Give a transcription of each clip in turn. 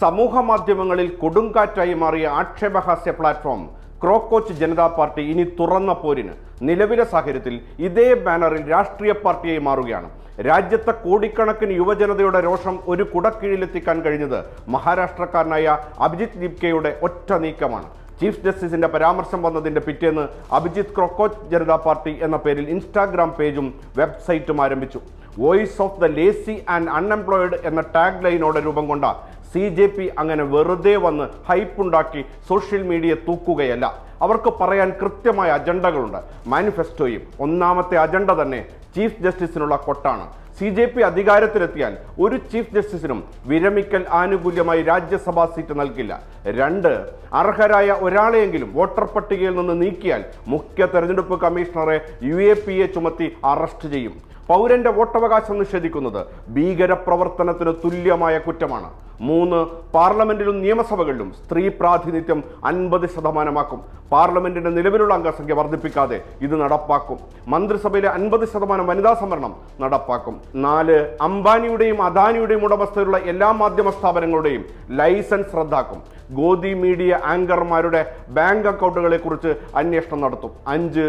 സമൂഹ മാധ്യമങ്ങളിൽ കൊടുങ്കാറ്റായി മാറിയ ആക്ഷേപഹാസ്യ പ്ലാറ്റ്ഫോം ക്രോക്കോച്ച് ജനതാ പാർട്ടി ഇനി തുറന്ന പോരിന് നിലവിലെ സാഹചര്യത്തിൽ ഇതേ ബാനറിൽ രാഷ്ട്രീയ പാർട്ടിയായി മാറുകയാണ്. രാജ്യത്തെ കോടിക്കണക്കിന് യുവജനതയുടെ രോഷം ഒരു കുടക്കീഴിലെത്തിക്കാൻ കഴിഞ്ഞത് മഹാരാഷ്ട്രക്കാരനായ അഭിജിത്ത് ദീപ്കെയുടെ ഒറ്റ നീക്കമാണ്. ചീഫ് ജസ്റ്റിസിന്റെ പരാമർശം വന്നതിന്റെ പിറ്റേന്ന് അഭിജിത്ത് ക്രോക്കോച്ച് ജനതാ പാർട്ടി എന്ന പേരിൽ ഇൻസ്റ്റാഗ്രാം പേജും വെബ്സൈറ്റും ആരംഭിച്ചു. Voice of the lazy and unemployed എന്ന ടാഗ് ലൈനോടെ രൂപം കൊണ്ട CJP അങ്ങനെ വെറുതെ വന്ന് ഹൈപ്പുണ്ടാക്കി സോഷ്യൽ മീഡിയ തൂക്കുകയല്ല. അവർക്ക് പറയാൻ കൃത്യമായ അജണ്ടകളുണ്ട്. മാനിഫെസ്റ്റോയും ഒന്നാമത്തെ അജണ്ട തന്നെ ചീഫ് ജസ്റ്റിസിനുള്ള കൊട്ടാണ്. CJP അധികാരത്തിലെത്തിയാൽ ഒരു ചീഫ് ജസ്റ്റിസിനും വിരമിക്കൽ ആനുകൂല്യമായി രാജ്യസഭാ സീറ്റ് നൽകില്ല. 2, അർഹരായ ഒരാളെയെങ്കിലും വോട്ടർ പട്ടികയിൽ നിന്ന് നീക്കിയാൽ മുഖ്യ തെരഞ്ഞെടുപ്പ് കമ്മീഷണറെ UAPA ചുമത്തി അറസ്റ്റ് ചെയ്യും. പൗരന്റെ വോട്ടവകാശം നിഷേധിക്കുന്നത് ഭീകരപ്രവർത്തനത്തിന് തുല്യമായ കുറ്റമാണ്. 3, പാർലമെന്റിലും നിയമസഭകളിലും സ്ത്രീ പ്രാതിനിധ്യം 50%. പാർലമെന്റിന്റെ നിലവിലുള്ള അംഗസംഖ്യ വർദ്ധിപ്പിക്കാതെ ഇത് നടപ്പാക്കും. മന്ത്രിസഭയിലെ 50% വനിതാ സംവരണം നടപ്പാക്കും. 4, അംബാനിയുടെയും അദാനിയുടെയും ഉടമസ്ഥയിലുള്ള എല്ലാ മാധ്യമ സ്ഥാപനങ്ങളുടെയും ലൈസൻസ് റദ്ദാക്കും. ഗോദി മീഡിയ ആങ്കർമാരുടെ ബാങ്ക് അക്കൗണ്ടുകളെ കുറിച്ച് അന്വേഷണം നടത്തും. 5,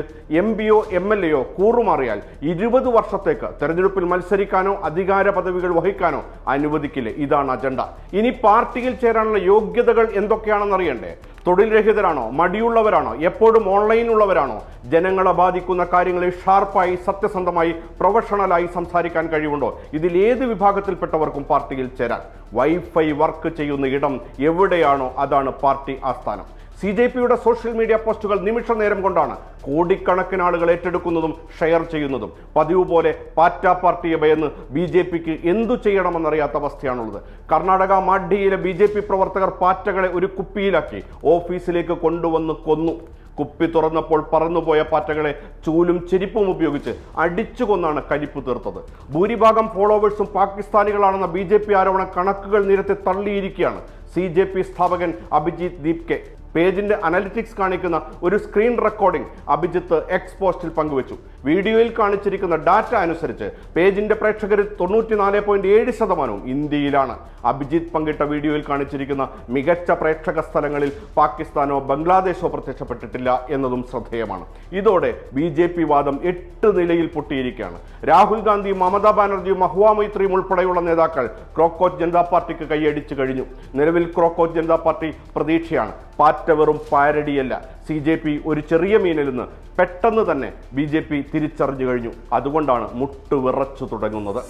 MPയോ MLAയോ കൂറുമാറിയാൽ 20 വർഷത്തേക്ക് തെരഞ്ഞെടുപ്പിൽ മത്സരിക്കാനോ അധികാര പദവികൾ വഹിക്കാനോ അനുവദിക്കില്ല. ഇതാണ് അജണ്ട. ഇനി പാർട്ടിയിൽ ചേരാനുള്ള യോഗ്യതകൾ എന്തൊക്കെയാണെന്ന് അറിയണ്ടേ? തൊഴിൽ രഹിതരാണോ? മടിയുള്ളവരാണോ? എപ്പോഴും ഓൺലൈനുള്ളവരാണോ? ജനങ്ങളെ ബാധിക്കുന്ന കാര്യങ്ങളിൽ ഷാർപ്പായി, സത്യസന്ധമായി, പ്രൊഫഷണലായി സംസാരിക്കാൻ കഴിവുണ്ടോ? ഇതിൽ ഏത് വിഭാഗത്തിൽപ്പെട്ടവർക്കും പാർട്ടിയിൽ ചേരാൻ. വൈഫൈ വർക്ക് ചെയ്യുന്ന ഇടം എവിടെയാണോ അതാണ് പാർട്ടി ആസ്ഥാനം. CJPയുടെ സോഷ്യൽ മീഡിയ പോസ്റ്റുകൾ നിമിഷ നേരം കൊണ്ടാണ് കോടിക്കണക്കിന് ആളുകൾ ഏറ്റെടുക്കുന്നതും ഷെയർ ചെയ്യുന്നതും. പതിവ് പോലെ പാറ്റ പാർട്ടിയെ ഭയന്ന് BJPക്ക് എന്തു ചെയ്യണമെന്നറിയാത്ത അവസ്ഥയാണുള്ളത്. കർണാടക മാഡ്ഡിയിലെ BJP പ്രവർത്തകർ പാറ്റകളെ ഒരു കുപ്പിയിലാക്കി ഓഫീസിലേക്ക് കൊണ്ടുവന്ന് കൊന്നു. കുപ്പി തുറന്നപ്പോൾ പറന്നുപോയ പാറ്റകളെ ചൂലും ചെരിപ്പും ഉപയോഗിച്ച് അടിച്ചു കൊന്നാണ് കലിപ്പ് തീർത്തത്. ഭൂരിഭാഗം ഫോളോവേഴ്സും പാകിസ്ഥാനികളാണെന്ന BJP ആരോപണ കണക്കുകൾ നിരത്തി തള്ളിയിരിക്കുകയാണ്. CJP സ്ഥാപകൻ അഭിജിത്ത് ദീപ്കെ പേജിന്റെ അനലിറ്റിക്സ് കാണിക്കുന്ന ഒരു സ്ക്രീൻ റെക്കോർഡിംഗ് അഭിജിത്ത് എക്സ് പോസ്റ്റിൽ പങ്കുവച്ചു. വീഡിയോയിൽ കാണിച്ചിരിക്കുന്ന ഡാറ്റ അനുസരിച്ച് പേജിന്റെ പ്രേക്ഷകരിൽ 94.7% ഇന്ത്യയിലാണ്. അഭിജിത്ത് പങ്കിട്ട വീഡിയോയിൽ കാണിച്ചിരിക്കുന്ന മികച്ച പ്രേക്ഷക സ്ഥലങ്ങളിൽ പാകിസ്ഥാനോ ബംഗ്ലാദേശോ പ്രത്യക്ഷപ്പെട്ടിട്ടില്ല എന്നതും ശ്രദ്ധേയമാണ്. ഇതോടെ BJP വാദം 8 നിലയിൽ പൊട്ടിയിരിക്കുകയാണ്. രാഹുൽ ഗാന്ധിയും മമതാ ബാനർജിയും മഹുവ മൈത്രിയും ഉൾപ്പെടെയുള്ള നേതാക്കൾ ക്രോക്കോച്ച് ജനതാ പാർട്ടിക്ക് കൈയടിച്ചു കഴിഞ്ഞു. നിലവിൽ ക്രോക്കോച്ച് ജനതാ പാർട്ടി പ്രതീക്ഷയാണ്. പാറ്റ വെറും പാരഡിയല്ല. CJP ഒരു ചെറിയ മീനിൽ നിന്ന് പെട്ടെന്ന് തന്നെ BJP തിരിച്ചറിഞ്ഞു കഴിഞ്ഞു. അതുകൊണ്ടാണ് മുട്ടുവിറച്ചു തുടങ്ങുന്നത്.